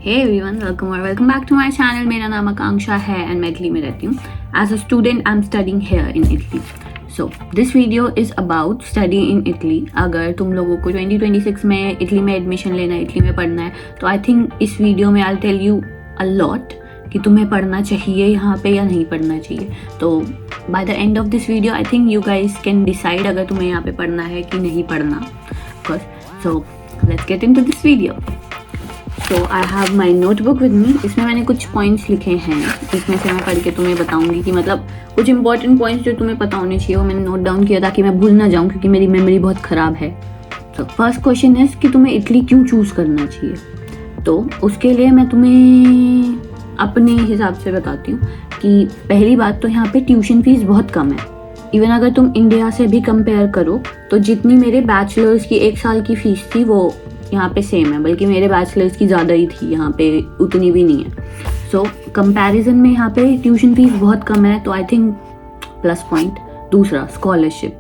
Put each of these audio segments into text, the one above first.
Hey everyone, welcome back to my channel. मेरा नाम आकांक्षा है एंड मैं इटली में रहती हूँ। As a student I am studying here in Italy. So this video is about study in Italy. अगर तुम लोगों को 2026 में इटली में एडमिशन लेना है, इटली में पढ़ना है, तो आई थिंक इस वीडियो में I tell you a lot कि तुम्हें पढ़ना चाहिए यहाँ पे या नहीं पढ़ना चाहिए। तो by the end of this video I think you guys can decide अगर तुम्हें यहाँ पे पढ़ना है कि नहीं पढ़ना। So let's get into this video. So I have my notebook with me. इसमें मैंने कुछ पॉइंट्स लिखे हैं, इसमें से मैं पढ़ के तुम्हें बताऊंगी कि मतलब कुछ इंपॉर्टेंट पॉइंट्स जो तुम्हें पता होने चाहिए वो मैंने नोट डाउन किया ताकि मैं भूल ना जाऊं, क्योंकि मेरी मेमोरी बहुत ख़राब है। तो फर्स्ट क्वेश्चन है कि तुम्हें इटली क्यों चूज़ करना चाहिए। तो उसके लिए मैं तुम्हें अपने हिसाब से बताती हूँ कि पहली बात तो यहाँ पे ट्यूशन फीस बहुत कम है। इवन अगर तुम इंडिया से भी कंपेयर करो तो जितनी मेरे बैचलर्स की 1 साल की फ़ीस थी वो यहाँ पे सेम है, बल्कि मेरे बैचलर्स की ज़्यादा ही थी, यहाँ पे उतनी भी नहीं है। सो कंपैरिजन में यहाँ पे ट्यूशन फीस बहुत कम है, तो आई थिंक प्लस पॉइंट। दूसरा, scholarship,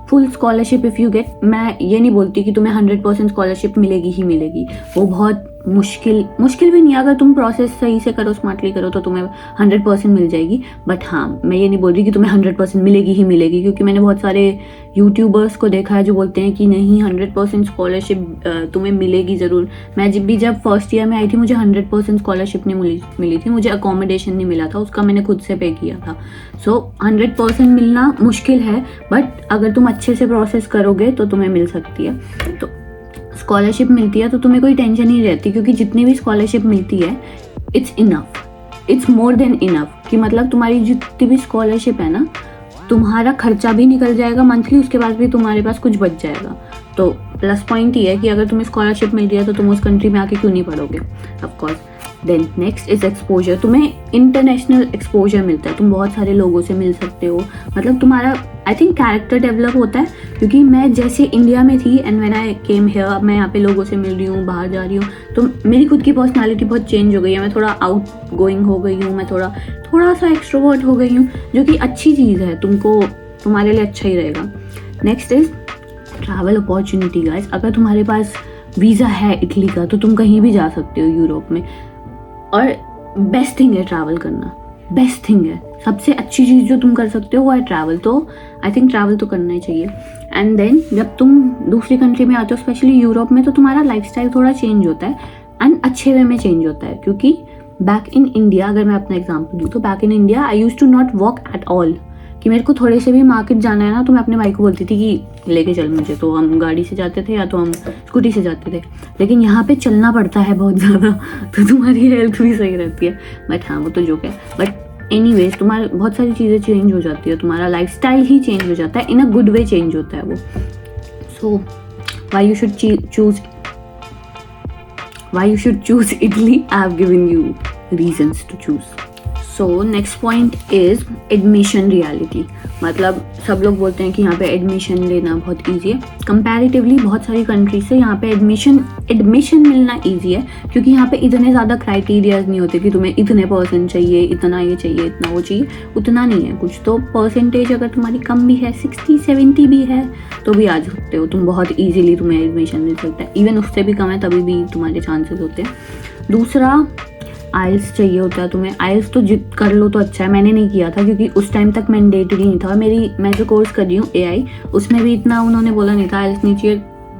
full scholarship if you get. मैं ये नहीं बोलती कि तुम्हें 100% स्कॉलरशिप मिलेगी ही मिलेगी, वो बहुत मुश्किल भी नहीं है। अगर तुम प्रोसेस सही से करो, स्मार्टली करो, तो तुम्हें 100% मिल जाएगी। बट हाँ, मैं ये नहीं बोल रही कि तुम्हें 100% मिलेगी ही मिलेगी, क्योंकि मैंने बहुत सारे यूट्यूबर्स को देखा है जो बोलते हैं कि नहीं 100% स्कॉलरशिप तुम्हें मिलेगी ज़रूर। मैं जब फर्स्ट ईयर में आई थी मुझे 100% स्कॉलरशिप नहीं मिली थी, मुझे अकोमोडेशन नहीं मिला था, उसका मैंने खुद से पे किया था। सो 100% मिलना मुश्किल है, बट अगर तुम अच्छे से प्रोसेस करोगे तो तुम्हें मिल सकती है। तो स्कॉलरशिप मिलती है तो तुम्हें कोई टेंशन नहीं रहती, क्योंकि जितनी भी स्कॉलरशिप मिलती है it's enough, it's more than enough. कि मतलब तुम्हारी जितनी भी स्कॉलरशिप है ना, तुम्हारा खर्चा भी निकल जाएगा मंथली, उसके बाद भी तुम्हारे पास कुछ बच जाएगा। तो प्लस पॉइंट ये है कि अगर तुम्हें स्कॉलरशिप मिल रही है तो तुम उस कंट्री में आके क्यों नहीं पढ़ोगे, of course. Then next is exposure. तुम्हें इंटरनेशनल एक्सपोजर मिलता है, तुम बहुत सारे लोगों से मिल सकते हो, मतलब तुम्हारा आई थिंक कैरेक्टर डेवलप होता है। क्योंकि मैं जैसे इंडिया में थी and when I came here, अब मैं यहाँ पे लोगों से मिल रही हूँ, बाहर जा रही हूँ, तो मेरी खुद की पर्सनालिटी बहुत चेंज हो गई है। मैं थोड़ा आउट गोइंग हो गई हूँ, मैं थोड़ा सा एक्सट्रोवर्ट हो गई हूँ, जो कि अच्छी चीज़ है, तुम्हारे लिए अच्छा ही रहेगा। Next is travel opportunity guys. अगर तुम्हारे पास वीज़ा है इटली का तो तुम कहीं भी जा सकते हो यूरोप में, और बेस्ट थिंग है ट्रैवल करना, बेस्ट थिंग है। सबसे अच्छी चीज़ जो तुम कर सकते हो वो है ट्रैवल। तो आई थिंक ट्रैवल तो करना ही चाहिए। एंड देन जब तुम दूसरी कंट्री में आते हो, स्पेशली यूरोप में, तो तुम्हारा लाइफस्टाइल थोड़ा चेंज होता है एंड अच्छे वे में चेंज होता है। क्योंकि बैक इन इंडिया, अगर मैं अपना एग्जाम्पल दूँ तो back in India I use to not walk at all. कि मेरे को थोड़े से भी मार्केट जाना है ना, तो मैं अपने भाई को बोलती थी कि लेके चल मुझे, तो हम गाड़ी से जाते थे या तो हम स्कूटी से जाते थे। लेकिन यहाँ पे चलना पड़ता है बहुत ज़्यादा, तो तुम्हारी हेल्थ भी सही रहती है। बट हाँ, वो तो जोक है। बट एनीवेज तुम्हारे बहुत सारी चीज़ें चेंज हो जाती है, तुम्हारा लाइफस्टाइल ही चेंज हो जाता है, इन अ गुड वे चेंज होता है वो। So why you should choose Italy, I have given you reasons to choose. So next point is admission reality. मतलब सब लोग बोलते हैं कि यहाँ पे एडमिशन लेना बहुत ईजी है। कंपैरेटिवली बहुत सारी कंट्रीज से यहाँ पे एडमिशन मिलना ईजी है, क्योंकि यहाँ पे इतने ज़्यादा क्राइटेरियाज नहीं होते कि तुम्हें इतने परसेंट चाहिए, इतना ये चाहिए, इतना वो चाहिए, उतना नहीं है। कुछ तो परसेंटेज अगर तुम्हारी कम भी है, 60-70 भी है, तो भी आ सकते हो तुम, बहुत ईजिली तुम्हें एडमिशन मिल सकता है। इवन उससे भी कम है तभी भी तुम्हारे चांसेस होते हैं। दूसरा, आइल्स चाहिए होता है तुम्हें। आइल्स तो जित कर लो तो अच्छा है। मैंने नहीं किया था क्योंकि उस टाइम तक मैंडेटरी नहीं था। मैं जो कोर्स कर रही हूँ AI, उसमें भी इतना उन्होंने बोला नहीं था आइल्स नहीं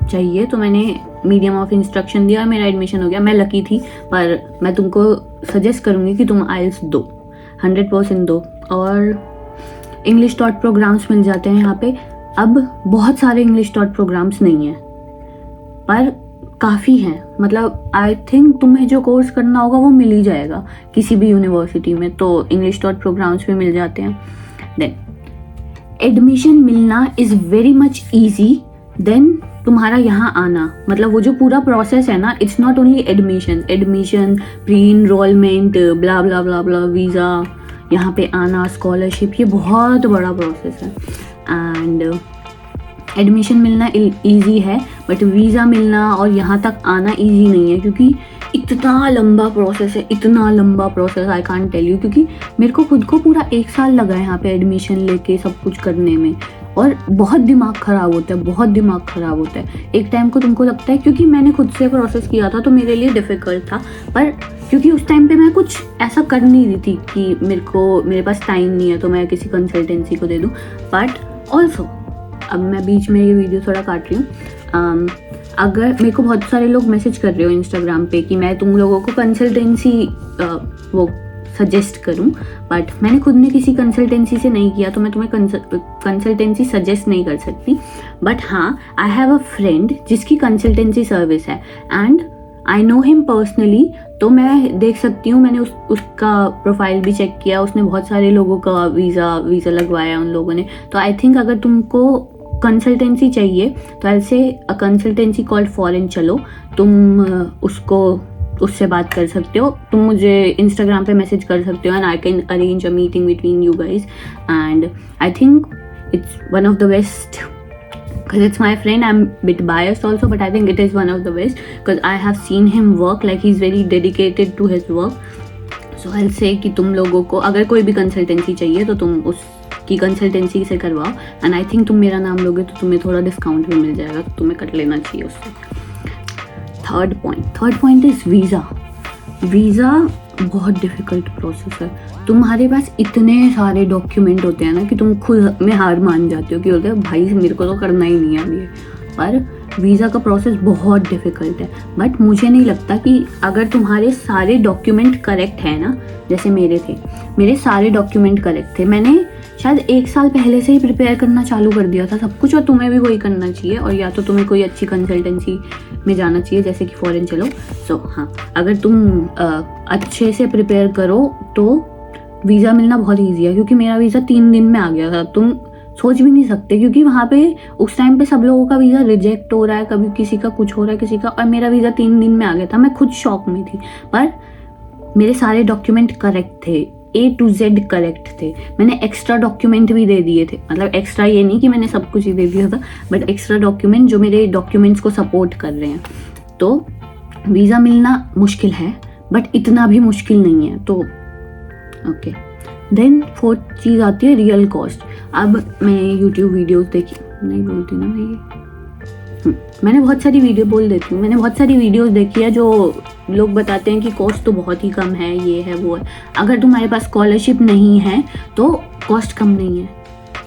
चाहिए, तो मैंने मीडियम ऑफ इंस्ट्रक्शन दिया, मेरा एडमिशन हो गया। मैं लकी थी, पर मैं तुमको सजेस्ट करूँगी कि तुम आइल्स दो, 100% दो। और इंग्लिश टॉट प्रोग्राम्स मिल जाते हैं यहाँ पे। अब बहुत सारे इंग्लिश टॉट प्रोग्राम्स नहीं हैं, पर काफ़ी हैं। मतलब आई थिंक तुम्हें जो कोर्स करना होगा वो मिल ही जाएगा किसी भी यूनिवर्सिटी में, तो इंग्लिश डॉट प्रोग्राम्स भी मिल जाते हैं। देन एडमिशन मिलना is very much easy than तुम्हारा यहाँ आना। मतलब वो जो पूरा प्रोसेस है ना, it's not only admission, pre enrolment, blah blah blah blah, visa, यहाँ पे आना, स्कॉलरशिप, ये बहुत बड़ा प्रोसेस है। एंड एडमिशन मिलना ईजी है, बट वीज़ा मिलना और यहाँ तक आना ईजी नहीं है, क्योंकि इतना लंबा प्रोसेस है, इतना लंबा process, I can't tell you. क्योंकि मेरे को खुद को पूरा 1 साल लगा है यहाँ पे एडमिशन लेके सब कुछ करने में, और बहुत दिमाग ख़राब होता है, बहुत दिमाग ख़राब होता है। एक टाइम को तुमको लगता है, क्योंकि मैंने खुद से प्रोसेस किया था तो मेरे लिए डिफ़िकल्ट था, पर क्योंकि उस टाइम पे मैं कुछ ऐसा कर नहीं रही थी कि मेरे पास टाइम नहीं है तो मैं किसी कंसल्टेंसी को दे दूँ। बट ऑल्सो अब मैं बीच में ये वीडियो थोड़ा काट रही हूँ। अगर मेरे को बहुत सारे लोग मैसेज कर रहे हो इंस्टाग्राम पे कि मैं तुम लोगों को कंसल्टेंसी वो सजेस्ट करूं, बट मैंने खुद ने किसी कंसल्टेंसी से नहीं किया तो मैं तुम्हें कंसल्टेंसी सजेस्ट नहीं कर सकती। बट हाँ, आई हैव अ फ्रेंड जिसकी कंसल्टेंसी सर्विस है and I know him personally, तो मैं देख सकती हूँ। मैंने उसका प्रोफाइल भी चेक किया, उसने बहुत सारे लोगों का वीज़ा लगवाया उन लोगों ने। तो आई थिंक अगर तुमको कंसल्टेंसी चाहिए तो ऐसे अ कंसल्टेंसी कॉल्ड फॉरेन चलो, तुम उससे बात कर सकते हो। तुम मुझे इंस्टाग्राम पे मैसेज कर सकते हो and I can arrange a meeting between you guys. And I think it's one of the best, because it's my friend. I'm a bit biased also, but I think it is one of the best because I have seen him work, like he's very dedicated to his work. So I'll say कि तुम लोगों को अगर कोई भी consultancy चाहिए तो तुम उसकी कंसल्टेंसी से करवाओ, एंड आई थिंक तुम मेरा नाम लोगे तो तुम्हें थोड़ा डिस्काउंट भी मिल जाएगा, तो तुम्हें कर लेना चाहिए उससे। थर्ड पॉइंट इज़ वीज़ा बहुत डिफ़िकल्ट प्रोसेस है। तुम्हारे पास इतने सारे डॉक्यूमेंट होते हैं ना कि तुम खुद में हार मान जाते हो कि होता है भाई मेरे को तो करना ही नहीं है अभी। पर वीज़ा का प्रोसेस बहुत डिफ़िकल्ट है। बट मुझे नहीं लगता कि अगर तुम्हारे सारे डॉक्यूमेंट करेक्ट है ना, जैसे मेरे सारे डॉक्यूमेंट करेक्ट थे, मैंने शायद 1 साल पहले से ही प्रिपेयर करना चालू कर दिया था सब कुछ, और तुम्हें भी वही करना चाहिए, और या तो तुम्हें कोई अच्छी कंसल्टेंसी में जाना चाहिए जैसे कि फॉरेन चलो। सो हाँ, अगर तुम अच्छे से प्रिपेयर करो तो वीज़ा मिलना बहुत ईजी है, क्योंकि मेरा वीज़ा 3 दिन में आ गया था। तुम सोच भी नहीं सकते, क्योंकि वहाँ पे उस टाइम पे सब लोगों का वीज़ा रिजेक्ट हो रहा है, कभी किसी का कुछ हो रहा है किसी का, और मेरा वीज़ा 3 दिन में आ गया था। मैं खुद शॉक में थी, पर मेरे सारे डॉक्यूमेंट करेक्ट थे, A to Z करेक्ट थे। मैंने एक्स्ट्रा डॉक्यूमेंट भी दे दिए थे, मतलब एक्स्ट्रा ये नहीं कि मैंने सब कुछ ही दे दिया था, बट एक्स्ट्रा डॉक्यूमेंट जो मेरे डॉक्यूमेंट्स को सपोर्ट कर रहे हैं। तो वीज़ा मिलना मुश्किल है, बट इतना भी मुश्किल नहीं है। तो ओके, देन 4th चीज़ आती है रियल कॉस्ट। अब मैं यूट्यूब वीडियोज़ देखी, नहीं बोलती ना मैं ये, मैंने बहुत सारी वीडियो बोल देती हूँ, मैंने बहुत सारी वीडियोस देखी है जो लोग बताते हैं कि कॉस्ट तो बहुत ही कम है, ये है वो है। अगर तुम्हारे पास स्कॉलरशिप नहीं है तो कॉस्ट कम नहीं है,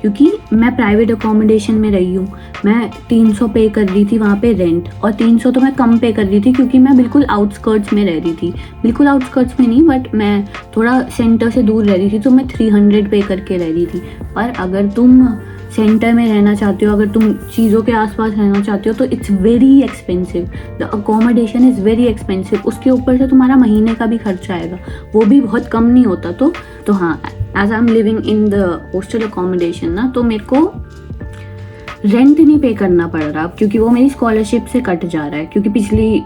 क्योंकि मैं प्राइवेट अकोमोडेशन में रही हूँ। मैं 300 पे कर रही थी वहाँ पे रेंट, और 300 तो मैं कम पे कर रही थी क्योंकि मैं बिल्कुल आउटस्कर्ट्स में रह रही थी। बिल्कुल आउटस्कर्ट्स में नहीं, बट मैं थोड़ा सेंटर से दूर रह रही थी, तो मैं 300 पे करके रह रही थी। पर अगर तुम सेंटर में रहना चाहते हो, अगर तुम चीज़ों के आसपास रहना चाहते हो, तो it's very expensive, the accommodation is very expensive. उसके ऊपर से तुम्हारा महीने का भी खर्चा आएगा, वो भी बहुत कम नहीं होता। तो हाँ, as I am living in the hostel accommodation ना, तो मेरे को रेंट नहीं पे करना पड़ रहा अब, क्योंकि वो मेरी स्कॉलरशिप से कट जा रहा है। क्योंकि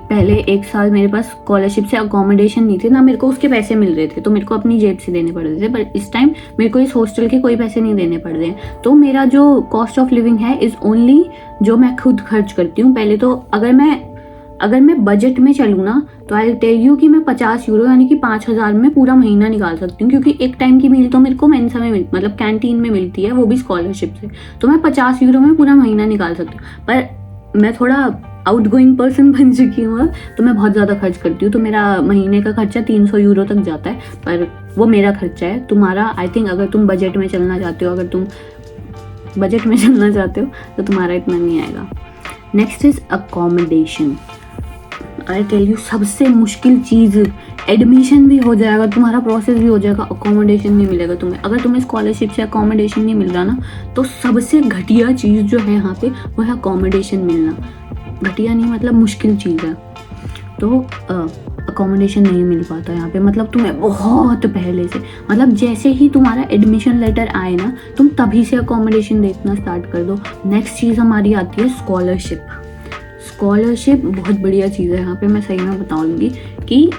पहले 1 साल मेरे पास स्कॉलरशिप से अकोमोडेशन नहीं थे ना, मेरे को उसके पैसे मिल रहे थे, तो मेरे को अपनी जेब से देने पड़ रहे थे। पर इस टाइम मेरे को इस हॉस्टल के कोई पैसे नहीं देने पड़ रहे हैं। तो मेरा जो कॉस्ट ऑफ लिविंग है इज़ ओनली जो मैं खुद खर्च करती हूँ। पहले तो अगर मैं बजट में चलूँ ना, तो आई टेल यू कि मैं 50 यूरो यानी कि 5000 में पूरा महीना निकाल सकती हूँ, क्योंकि एक टाइम की मील तो मेरे को मेंसा में मतलब कैंटीन में मिलती है, वो भी स्कॉलरशिप से। तो मैं 50 यूरो में पूरा महीना निकाल सकती हूँ। पर मैं थोड़ा आउटगोइंग पर्सन बन चुकी हूँ, तो मैं बहुत ज़्यादा खर्च करती हूँ। तो मेरा महीने का खर्चा 300 यूरो तक जाता है, पर वो मेरा खर्चा है। तुम्हारा आई थिंक अगर तुम बजट में चलना चाहते हो, तो तुम्हारा इतना नहीं आएगा। Next is accommodation. I tell you, सबसे मुश्किल चीज़, एडमिशन भी हो जाएगा, तुम्हारा प्रोसेस भी हो जाएगा, अकोमोडेशन नहीं मिलेगा तुम्हें। अगर तुम्हें स्कॉलरशिप से अकोमोडेशन नहीं मिल रहा ना, तो सबसे घटिया चीज़ जो है यहाँ पे वो है अकोमोडेशन मिलना। घटिया नहीं, मतलब मुश्किल चीज़ है। तो अकोमोडेशन नहीं मिल पाता यहाँ पे, मतलब तुम्हें बहुत पहले से, मतलब जैसे ही तुम्हारा एडमिशन लेटर आए ना, तुम तभी से अकोमोडेशन देखना स्टार्ट कर दो। नेक्स्ट चीज़ हमारी आती है स्कॉलरशिप। स्कॉलरशिप बहुत बढ़िया चीज़ है यहाँ पे, मैं सही में बताऊँगी कि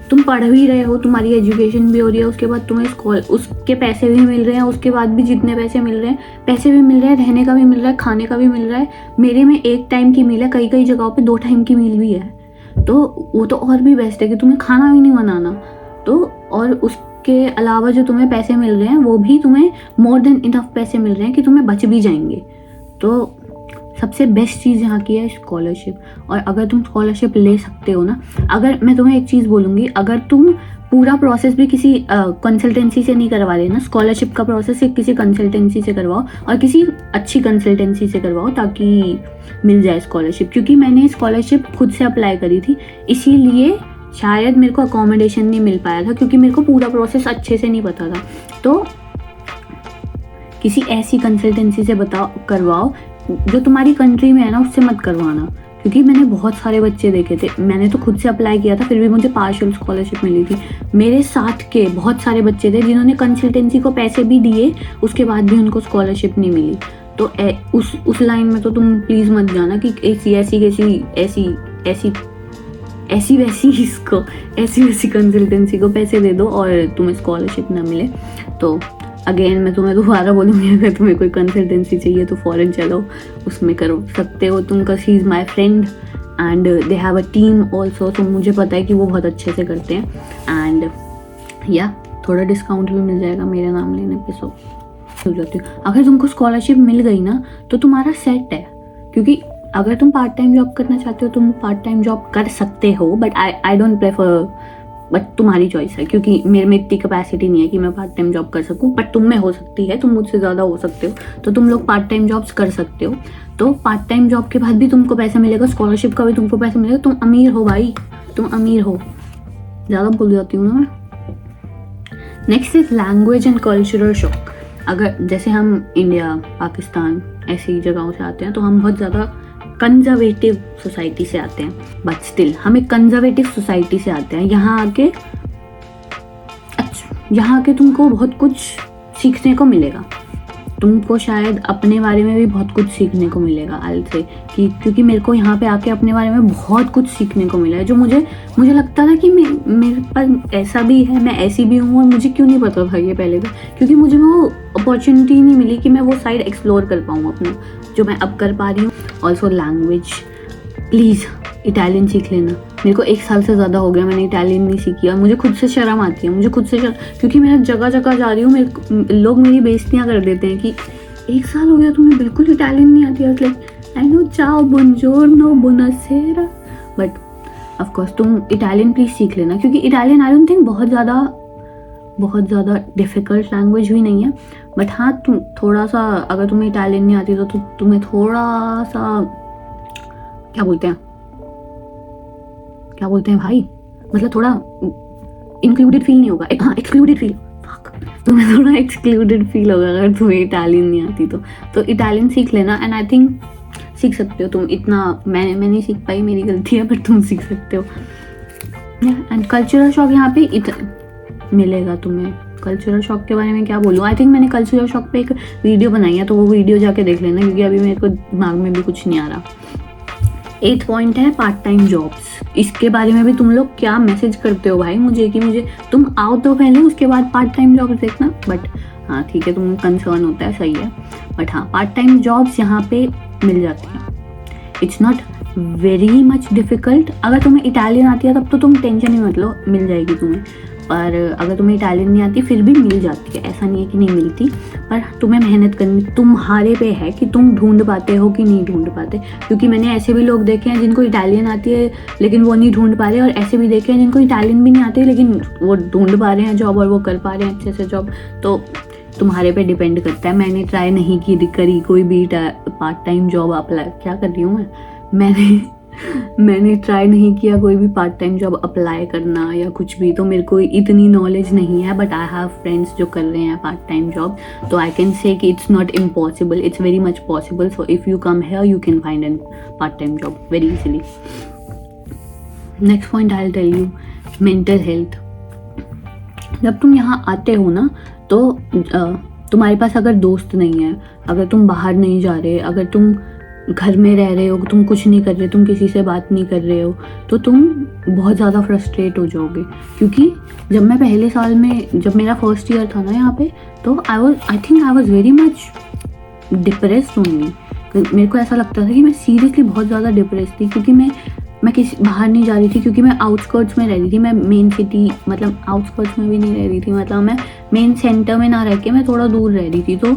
तुम पढ़ भी रहे हो, तुम्हारी एजुकेशन भी हो रही है, उसके बाद तुम्हें उसके पैसे भी मिल रहे हैं, उसके बाद भी जितने पैसे मिल रहे हैं, पैसे भी मिल रहे हैं, रहने का भी मिल रहा है, खाने का भी मिल रहा है। मेरे में 1 टाइम की मील है, कई कई जगहों पे 2 टाइम की मील भी है। तो वो तो और भी बेस्ट है कि तुम्हें खाना भी नहीं बनाना। तो और उसके अलावा जो तुम्हें पैसे मिल रहे हैं वो भी तुम्हें मोर देन इनफ पैसे मिल रहे हैं कि तुम्हें बच भी जाएंगे। तो सबसे बेस्ट चीज़ यहाँ की है स्कॉलरशिप। और अगर तुम स्कॉलरशिप ले सकते हो ना, अगर मैं तुम्हें एक चीज़ बोलूँगी, अगर तुम पूरा प्रोसेस भी किसी कंसल्टेंसी से नहीं करवा रहे ना, स्कॉलरशिप का प्रोसेस सिर्फ किसी कंसल्टेंसी से करवाओ, और किसी अच्छी कंसल्टेंसी से करवाओ ताकि मिल जाए स्कॉलरशिप। क्योंकि मैंने स्कॉलरशिप खुद से अप्लाई करी थी, इसीलिए शायद मेरे को अकोमोडेशन नहीं मिल पाया था, क्योंकि मेरे को पूरा प्रोसेस अच्छे से नहीं पता था। तो किसी ऐसी कंसल्टेंसी से करवाओ जो तुम्हारी कंट्री में है ना, उससे मत करवाना। क्योंकि मैंने बहुत सारे बच्चे देखे थे, मैंने तो खुद से अप्लाई किया था, फिर भी मुझे पार्शियल स्कॉलरशिप मिली थी। मेरे साथ के बहुत सारे बच्चे थे जिन्होंने कंसल्टेंसी को पैसे भी दिए, उसके बाद भी उनको स्कॉलरशिप नहीं मिली। तो उस लाइन में तो तुम प्लीज़ मत जाना कि ऐसी वैसी कंसल्टेंसी को पैसे दे दो और तुम्हें स्कॉलरशिप ना मिले। तो अगेन मैं तुम्हें दोबारा बोलूँगी, अगर तुम्हें कोई कंसल्टेंसी चाहिए तो फ़ॉरेन चलो, उसमें कर सकते हो तुम। का she is my friend and they have a team also. तो मुझे पता है कि वो बहुत अच्छे से करते हैं, एंड या थोड़ा डिस्काउंट भी मिल जाएगा मेरे नाम लेने पे। सो हो जाती हूँ। अगर तुमको स्कॉलरशिप मिल गई ना तो तुम्हारा सेट है। क्योंकि अगर तुम पार्ट टाइम जॉब करना चाहते हो, तुम पार्ट टाइम जॉब कर सकते हो, but I don't prefer, but तुम्हारी चॉइस है। क्योंकि मेरे में इतनी कैपेसिटी नहीं है कि मैं पार्ट टाइम जॉब कर सकूं, बट तुम में हो सकती है, तुम मुझसे ज़्यादा हो सकते हो, तो तुम लोग पार्ट टाइम जॉब्स कर सकते हो। तो पार्ट टाइम जॉब के बाद भी तुमको पैसा मिलेगा, स्कॉलरशिप का भी तुमको पैसा मिलेगा, तुम अमीर हो भाई, तुम अमीर हो। ज़्यादा बोल जाती हूँ ना मैं। Next is language and cultural shock. अगर जैसे हम इंडिया, पाकिस्तान ऐसी जगहों से आते हैं, तो हम बहुत ज़्यादा कंजर्वेटिव सोसाइटी से आते हैं, बट स्टिल हम एक कंजर्वेटिव सोसाइटी से आते हैं। यहाँ आके तुमको बहुत कुछ सीखने को मिलेगा, तुमको शायद अपने बारे में भी बहुत कुछ सीखने को मिलेगा। आई से कि क्योंकि मेरे को यहाँ पे आके अपने बारे में बहुत कुछ सीखने को मिला है, जो मुझे लगता था कि मेरे पास ऐसा भी है, मैं ऐसी भी हूँ, और मुझे क्यों नहीं पता था ये पहले तो, क्योंकि मुझे वो अपॉर्चुनिटी नहीं मिली कि मैं वो साइड एक्सप्लोर कर पाऊँ अपना, जो मैं अब कर पा रही हूँ। ऑल्सो लैंग्वेज, प्लीज़ इटालियन सीख लेना। मेरे को 1 साल से ज़्यादा हो गया मैंने इटालियन नहीं सीखी, और मुझे खुद से शर्म आती है, क्योंकि मैं जगह जगह जा रही हूँ, लोग मेरी बेइज्जतियाँ कर देते हैं कि 1 साल हो गया तुम्हें बिल्कुल इटालियन नहीं आती। लाइक आई नो चाओ, बुongiorno, buonasera, बट ऑफकोर्स तुम इटालियन प्लीज़ सीख लेना। क्योंकि इटालियन आई डोंट थिंक बहुत ज़्यादा डिफ़िकल्ट लैंग्वेज भी नहीं है, बट हाँ तुम थोड़ा सा, अगर तुम्हें इटालियन नहीं आती तो तुम्हें थोड़ा सा क्या बोलते हैं भाई, मतलब थोड़ा इंक्लूडेड फील नहीं होगा। हाँ, एक्सक्लूडेड फील, तुम्हें थोड़ा एक्सक्लूडेड फील होगा अगर तुम्हें इटालियन नहीं आती तो इटालियन सीख लेना। एंड आई थिंक सीख सकते हो तुम। इतना मैं नहीं सीख पाई, मेरी गलती है, पर तुम सीख सकते हो। एंड कल्चरल शॉक यहाँ पे मिलेगा तुम्हें। कल्चरल शॉक के बारे में क्या बोलूँ, आई थिंक मैंने कल्चरल शॉक पे एक वीडियो बनाई है, तो वो वीडियो जाके देख लेना, क्योंकि अभी मेरे को दिमाग में भी कुछ नहीं आ रहा। 8th पॉइंट है पार्ट टाइम जॉब्स। इसके बारे में भी तुम लोग क्या मैसेज करते हो भाई मुझे कि मुझे तुम आओ तो पहले, उसके बाद पार्ट टाइम जॉब्स देखना। बट हाँ ठीक है, तुम कंसर्न होता है, सही है, बट हाँ पार्ट टाइम जॉब्स यहाँ पे मिल जाती हैं। It's not very much difficult. अगर तुम्हें इटालियन आती है तब तो तुम टेंशन ही मत लो, मिल जाएगी तुम्हें। पर अगर तुम्हें इटालियन नहीं आती फिर भी मिल जाती है, ऐसा नहीं है कि नहीं मिलती, पर तुम्हें मेहनत करनी तुम्हारे पे है कि तुम ढूंढ पाते हो कि नहीं ढूंढ पाते। क्योंकि मैंने ऐसे भी लोग देखे हैं जिनको इटालियन आती है लेकिन वो नहीं ढूंढ पा रहे, और ऐसे भी देखे हैं जिनको इटालियन भी नहीं आती लेकिन वो ढूंढ पा रहे हैं जॉब, और वो कर पा रहे हैं अच्छे से जॉब। तो तुम्हारे पे डिपेंड करता है। मैंने ट्राई नहीं करी कोई भी पार्ट टाइम जॉब अप्लाई, क्या कर रही हूँ मैंने ट्राई नहीं किया कोई भी पार्ट टाइम जॉब अप्लाई करना या कुछ भी, तो मेरे को इतनी नॉलेज नहीं है। बट आई हैव फ्रेंड्स जो कर रहे हैं पार्ट टाइम जॉब, तो आई कैन से कि it's not impossible, it's very much possible. So if you come here you can find an part time job very easily. Next point I will tell you, mental health. जब तुम यहाँ आते हो ना, तो तुम्हारे पास अगर दोस्त नहीं है, अगर तुम बाहर नहीं जा रहे, अगर तुम घर में रह रहे हो, तुम कुछ नहीं कर रहे, तुम किसी से बात नहीं कर रहे हो, तो तुम बहुत ज़्यादा फ्रस्ट्रेट हो जाओगे। क्योंकि जब मैं पहले साल में, जब मेरा फर्स्ट ईयर था ना यहाँ पे, तो I think I was very much depressed only. मेरे को ऐसा लगता था कि मैं सीरियसली बहुत ज़्यादा डिप्रेस थी, क्योंकि मैं किसी बाहर नहीं जा रही थी, क्योंकि मैं आउटस्कर्ट्स में रह रही थी। मैं मेन सिटी, मतलब आउटस्कर्ट्स में भी नहीं रह रही थी, मतलब मैं मेन सेंटर में ना रह के मैं थोड़ा दूर रह रही थी। तो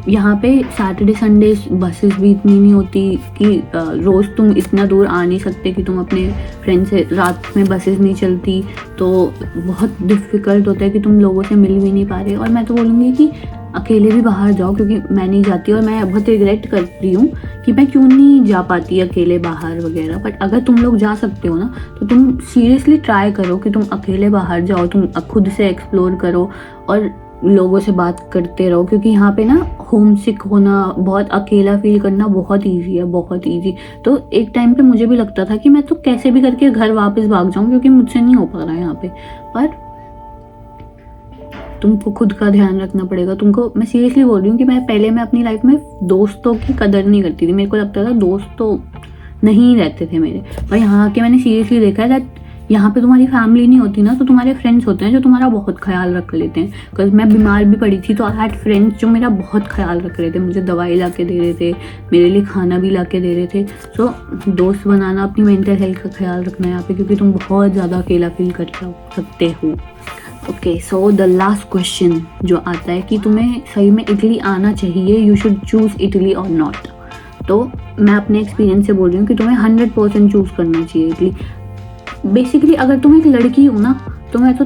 यहाँ पे सैटरडे संडे बसेस भी इतनी नहीं होती कि रोज़ तुम इतना दूर आ नहीं सकते कि तुम अपने फ्रेंड से, रात में बसेस नहीं चलती, तो बहुत डिफ़िकल्ट होता है कि तुम लोगों से मिल भी नहीं पा रहे। और मैं तो बोलूँगी कि अकेले भी बाहर जाओ, क्योंकि मैं नहीं जाती और मैं बहुत रिग्रेट कर रही हूँ कि मैं क्यों नहीं जा पाती अकेले बाहर वगैरह। बट अगर तुम लोग जा सकते हो ना, तो तुम सीरियसली ट्राई करो कि तुम अकेले बाहर जाओ, तुम खुद से एक्सप्लोर करो और लोगों से बात करते रहो। क्योंकि यहाँ पे ना होम सिक होना, बहुत अकेला फील करना बहुत ईजी है, बहुत ईजी। तो एक टाइम पे मुझे भी लगता था कि मैं तो कैसे भी करके घर वापस भाग जाऊँ, क्योंकि मुझसे नहीं हो पा रहा है यहाँ पे। पर तुमको खुद का ध्यान रखना पड़ेगा। तुमको, मैं सीरियसली बोल रही हूँ कि मैं अपनी लाइफ में दोस्तों की कदर नहीं करती थी। मेरे को लगता था दोस्त तो नहीं रहते थे मेरे। पर यहाँ आके मैंने सीरियसली देखा है दैट यहाँ पे तुम्हारी फैमिली नहीं होती ना, तो तुम्हारे फ्रेंड्स होते हैं जो तुम्हारा बहुत ख्याल रख लेते हैं। बिकॉज मैं बीमार भी पड़ी थी, तो आई हैड फ्रेंड्स जो मेरा बहुत ख्याल रख रहे थे, मुझे दवाई ला के दे रहे थे, मेरे लिए खाना भी ला के दे रहे थे। सो दोस्त बनाना, अपनी मेंटल हेल्थ का ख्याल रखना यहाँ पे, क्योंकि तुम बहुत ज़्यादा अकेला फील कर सकते हो। Okay, so the last question जो आता है कि तुम्हें सही में इटली आना चाहिए, यू शुड चूज़ इटली और नॉट। तो मैं अपने एक्सपीरियंस से बोल रही हूँ कि तुम्हें 100% चूज़ करना चाहिए इटली। बेसिकली अगर तुम एक लड़की हो ना, तुम्हें तो,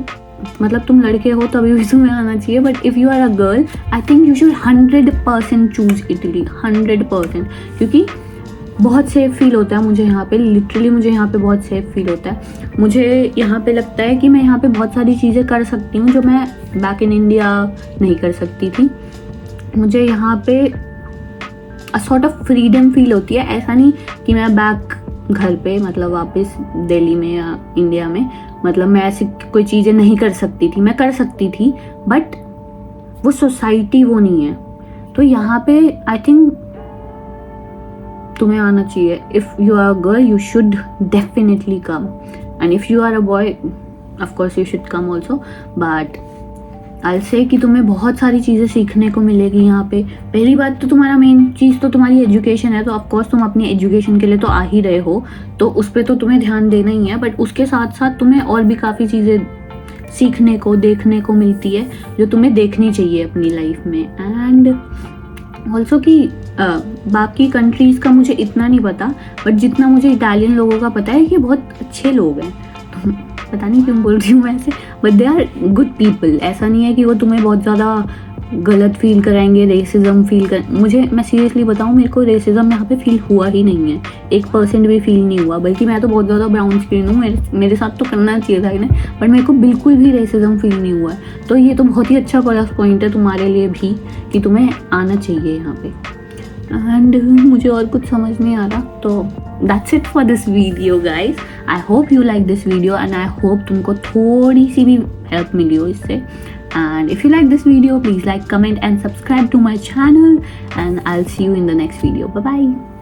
मतलब तुम लड़के हो तभी भी तुम्हें आना चाहिए। But if you are a girl, I think you should 100% choose Italy, 100%। क्योंकि बहुत सेफ फील होता है मुझे यहाँ पे, लिटरली मुझे यहाँ पे बहुत सेफ फील होता है। मुझे यहाँ पे लगता है कि मैं यहाँ पे बहुत सारी चीज़ें कर सकती हूँ जो मैं बैक इन इंडिया नहीं कर सकती थी। मुझे यहाँ पे सॉर्ट ऑफ फ्रीडम फील होती है। ऐसा नहीं कि मैं बैक घर पे, मतलब वापस दिल्ली में या इंडिया में, मतलब मैं ऐसी कोई चीज़ें नहीं कर सकती थी, मैं कर सकती थी, बट वो सोसाइटी वो नहीं है। तो यहाँ पे आई थिंक तुम्हें आना चाहिए। If you are a girl, you should definitely come, and if you are a boy, of course you should come also. But I say कि तुम्हें बहुत सारी चीज़ें सीखने को मिलेगी यहाँ पे। पहली बात तो तुम्हारा मेन चीज़ तो तुम्हारी एजुकेशन है, तो ऑफ कोर्स तुम अपनी एजुकेशन के लिए तो आ ही रहे हो, तो उस पर तो तुम्हें ध्यान देना ही है। बट उसके साथ साथ तुम्हें और भी काफ़ी चीज़ें सीखने को, देखने को मिलती है, जो तुम्हें देखनी चाहिए अपनी लाइफ में। एंड ऑल्सो कि बाकी कंट्रीज़ का मुझे इतना नहीं पता, बट जितना मुझे इटालियन लोगों का पता है कि बहुत अच्छे लोग हैं। तो पता नहीं क्यों बोल रही हूँ ऐसे, but they are good people. ऐसा नहीं है कि वो तुम्हें बहुत ज़्यादा गलत फील कराएंगे, रेसिज्म फील कर, मैं सीरियसली बताऊँ, मेरे को रेसिज्म यहाँ पे फील हुआ ही नहीं है, 1% भी फील नहीं हुआ। बल्कि मैं तो बहुत ज़्यादा ब्राउन स्किन हूँ, मेरे साथ तो करना चाहिए था इन्हें, बट मेरे को बिल्कुल भी रेसिज्म फील नहीं हुआ है। तो ये तो बहुत ही अच्छा प्लस पॉइंट है तुम्हारे लिए भी कि तुम्हें आना चाहिए यहाँ पे। एंड मुझे और कुछ समझ नहीं आ रहा, तो that's it for this video guys. I hope you like this video, and I hope तुमको थोड़ी सी भी हेल्प मिली हो इससे। And if you like this video, please like, comment and subscribe to my channel, and I'll see you in the next video. Bye bye.